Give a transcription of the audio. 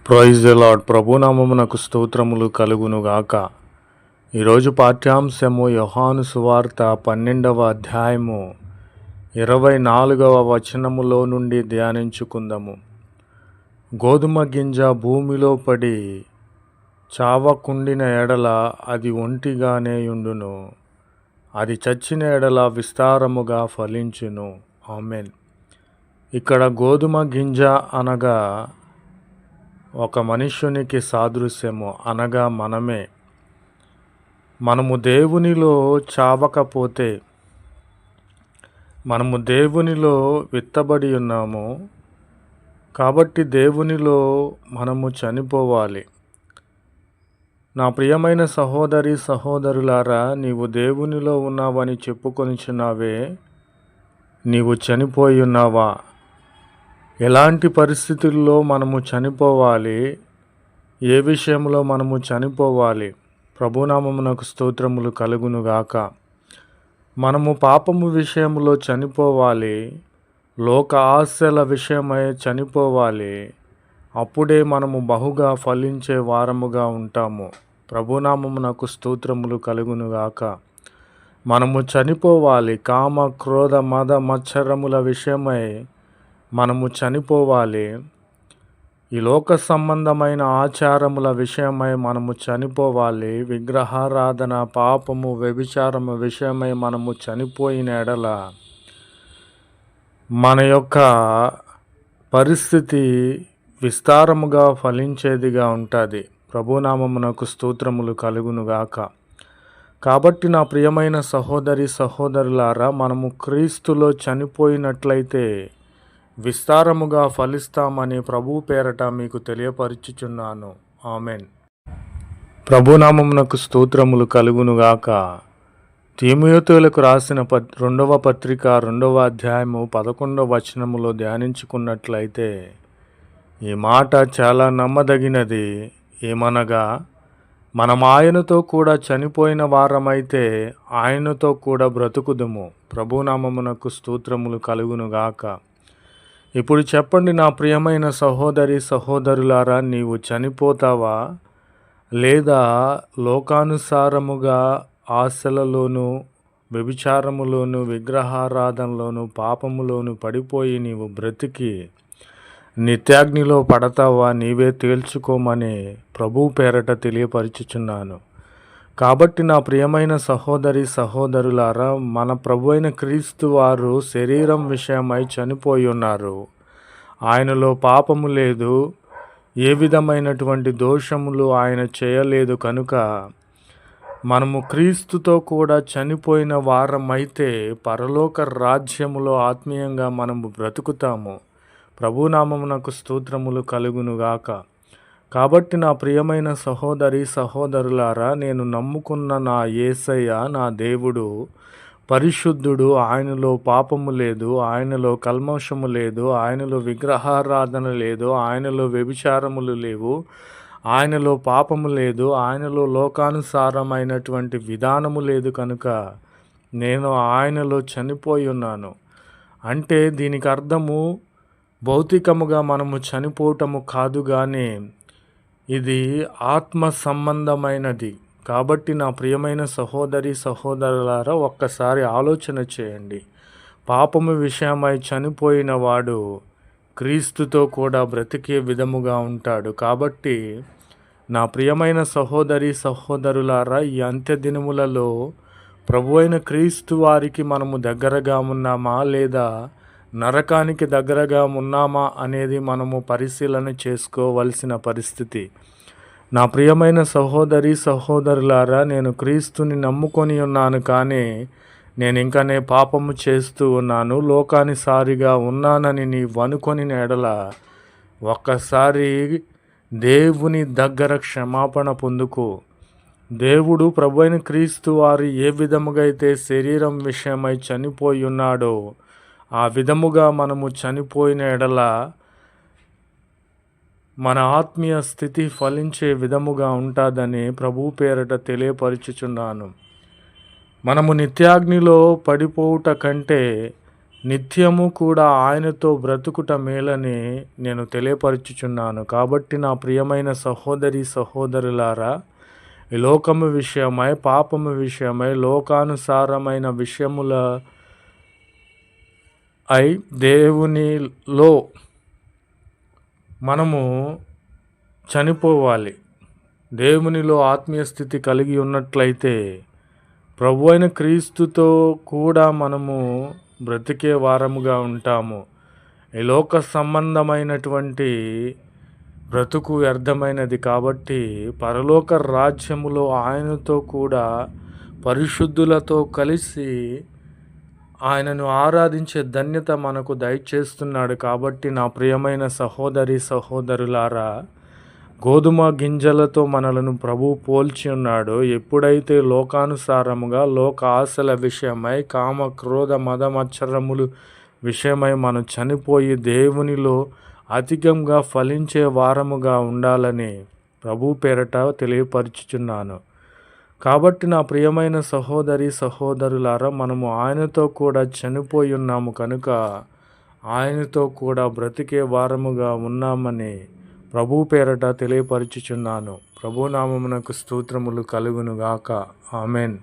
Praise the lord. ప్రభునామమునకు స్తోత్రములు కలుగునుగాక. ఈరోజు పాఠ్యాంశము యోహాను సువార్త 12వ అధ్యాయము 24వ వచనములో నుండి ధ్యానించుకుందాము. గోధుమ గింజ భూమిలో పడి చావకుండిన ఎడల అది ఒంటిగానే యుండును, అది చచ్చిన ఎడల విస్తారముగా ఫలించును. ఆమేన్. ఇక్కడ గోధుమ గింజ అనగా ఒక మనుష్యునికి సాదృశ్యము, అనగా మనము దేవునిలో చావకపోతే, మనము దేవునిలో విత్తబడి ఉన్నాము కాబట్టి దేవునిలో మనము చనిపోవాలి. నా ప్రియమైన సహోదరి సహోదరులారా, నీవు దేవునిలో ఉన్నావని చెప్పుకొనిచున్నావే, నీవు చనిపోయి ఉన్నావా? ఎలాంటి పరిస్థితుల్లో మనము చనిపోవాలి? ఏ విషయంలో మనము చనిపోవాలి? ప్రభునామమునకు స్తోత్రములు కలుగునుగాక. మనము పాపము విషయంలో చనిపోవాలి, లోక ఆశల విషయమై చనిపోవాలి. అప్పుడే మనము బహుగా ఫలించే వారముగా ఉంటాము. ప్రభునామమునకు స్తోత్రములు కలుగునుగాక. మనము చనిపోవాలి. కామ క్రోధ మద మత్సరముల విషయమై మనము చనిపోవాలి. ఈ లోక సంబంధమైన ఆచారముల విషయమై మనము చనిపోవాలి. విగ్రహారాధన, పాపము, వ్యభిచారము విషయమై మనము చనిపోయిన ఎడల మన యొక్క పరిస్థితి విస్తారముగా ఫలించేదిగా ఉంటుంది. ప్రభునామమునకు స్తోత్రములు కలుగునుగాక. కాబట్టి నా ప్రియమైన సహోదరి సహోదరులారా, మనము క్రీస్తులో చనిపోయినట్లయితే విస్తారముగా ఫలిస్తామని ప్రభు పేరట మీకు తెలియపరచుచున్నాను. ఆమెన్. ప్రభునామమునకు స్తోత్రములు కలుగునుగాక. తీమోతేయులకు రాసిన 2వ పత్రిక 2వ అధ్యాయము 11వ వచనములో ధ్యానించుకున్నట్లయితే ఈ మాట చాలా నమ్మదగినది. ఏమనగా, మనం ఆయనతో కూడా చనిపోయిన వారమైతే ఆయనతో కూడా బ్రతుకుదుము. ప్రభునామమునకు స్తోత్రములు కలుగునుగాక. ఇప్పుడు చెప్పండి నా ప్రియమైన సహోదరి సహోదరులారా, నీవు చనిపోతావా? లేదా లోకానుసారముగా ఆశలలోను, వ్యభిచారములోను, విగ్రహారాధనలోను, పాపములోను పడిపోయి నీవు బ్రతికి నిత్యాగ్నిలో పడతావా? నీవే తేల్చుకోమని ప్రభు పేరట తెలియపరచుచున్నాను. కాబట్టి నా ప్రియమైన సహోదరి సహోదరులారా, మన ప్రభు అయిన క్రీస్తు వారు శరీరం విషయమై చనిపోయి ఉన్నారు. ఆయనలో పాపము లేదు, ఏ విధమైనటువంటి దోషములు ఆయన చేయలేదు. కనుక మనము క్రీస్తుతో కూడా చనిపోయిన వారమైతే పరలోక రాజ్యములో ఆత్మీయంగా మనము బ్రతుకుతాము. ప్రభునామమునకు స్తోత్రములు కలుగునుగాక. కాబట్టి నా ప్రియమైన సహోదరి సహోదరులారా, నేను నమ్ముకున్న నా యేసయ్య, నా దేవుడు పరిశుద్ధుడు. ఆయనలో పాపము లేదు, ఆయనలో కల్మషము లేదు, ఆయనలో విగ్రహారాధన లేదు, ఆయనలో వ్యభిచారములు లేవు, ఆయనలో పాపము లేదు, ఆయనలో లోకానుసారమైనటువంటి విధానము లేదు. కనుక నేను ఆయనలో చనిపోయి ఉన్నాను. అంటే దీనికి అర్థము భౌతికముగా మనము చనిపోవటము కాదు, కానీ ఇది ఆత్మ సంబంధమైనది. కాబట్టి నా ప్రియమైన సహోదరి సహోదరులారా, ఒక్కసారి ఆలోచన చేయండి. పాపము విషయమై చనిపోయిన వాడు క్రీస్తుతో కూడా బ్రతికే విధముగా ఉంటాడు. కాబట్టి నా ప్రియమైన సహోదరి సహోదరులారా, ఈ అంత్య దినములలో ప్రభు అయిన క్రీస్తు వారికి మనము దగ్గరగా ఉన్నామా, లేదా నరకానికి దగ్గరగా ఉన్నామా అనేది మనము పరిశీలన చేసుకోవలసిన పరిస్థితి. నా ప్రియమైన సహోదరి సహోదరులారా, నేను క్రీస్తుని నమ్ముకొని ఉన్నాను, కానీ నేను ఇంకానే పాపము చేస్తూ ఉన్నాను, లోకానుసారిగా ఉన్నానని నీవు అనుకొని ఎడల ఒక్కసారి దేవుని దగ్గర క్షమాపణ పొందుకో. దేవుడు ప్రభు అయిన క్రీస్తు వారు ఏ విధముగా అయితే శరీరం విషయమై చనిపోయి ఉన్నాడో ఆ విధముగా మనము చనిపోయిన ఎడల మన ఆత్మీయ స్థితి ఫలించే విధముగా ఉంటుందని ప్రభు పేరట తెలియపరచుచున్నాను. మనము నిత్యాగ్నిలో పడిపోవుట కంటే నిత్యము కూడా ఆయనతో బ్రతుకుట మేలని నేను తెలియపరచుచున్నాను. కాబట్టి నా ప్రియమైన సహోదరి సహోదరులారా, ఈ లోకము విషయమై, పాపము విషయమై, లోకానుసారమైన విషయముల దేవునిలో మనము చనిపోవాలి. దేవునిలో ఆత్మీయ స్థితి కలిగి ఉన్నట్లయితే ప్రభు అయిన క్రీస్తుతో కూడా మనము బ్రతికే వారముగా ఉంటాము. ఈ లోక సంబంధమైనటువంటి బ్రతుకు వ్యర్థమైనది కాబట్టి పరలోక రాజ్యములో ఆయనతో కూడా పరిశుద్ధులతో కలిసి ఆయనను ఆరాధించే ధన్యత మనకు దయచేస్తున్నాడు. కాబట్టి నా ప్రియమైన సహోదరి సహోదరులారా, గోధుమ గింజలతో మనలను ప్రభువు పోల్చి ఉన్నాడు. ఎప్పుడైతే లోకానుసారముగా లోక ఆశల విషయమై, కామ క్రోధ మద మత్సరములు విషయమై మనం చనిపోయి దేవునిలో అధికంగా ఫలించే వారముగా ఉండాలని ప్రభు పేరట తెలియపరుచుచున్నాను. కాబట్టి నా ప్రియమైన సహోదరి సహోదరులారా, మనము ఆయనతో కూడా చనిపోయి ఉన్నాము కనుక ఆయనతో కూడా బ్రతికే వారముగా ఉన్నామని ప్రభు పేరట తెలియపరచుచున్నాను. ప్రభునామమునకు స్తోత్రములు కలుగునుగాక. ఆమెన్.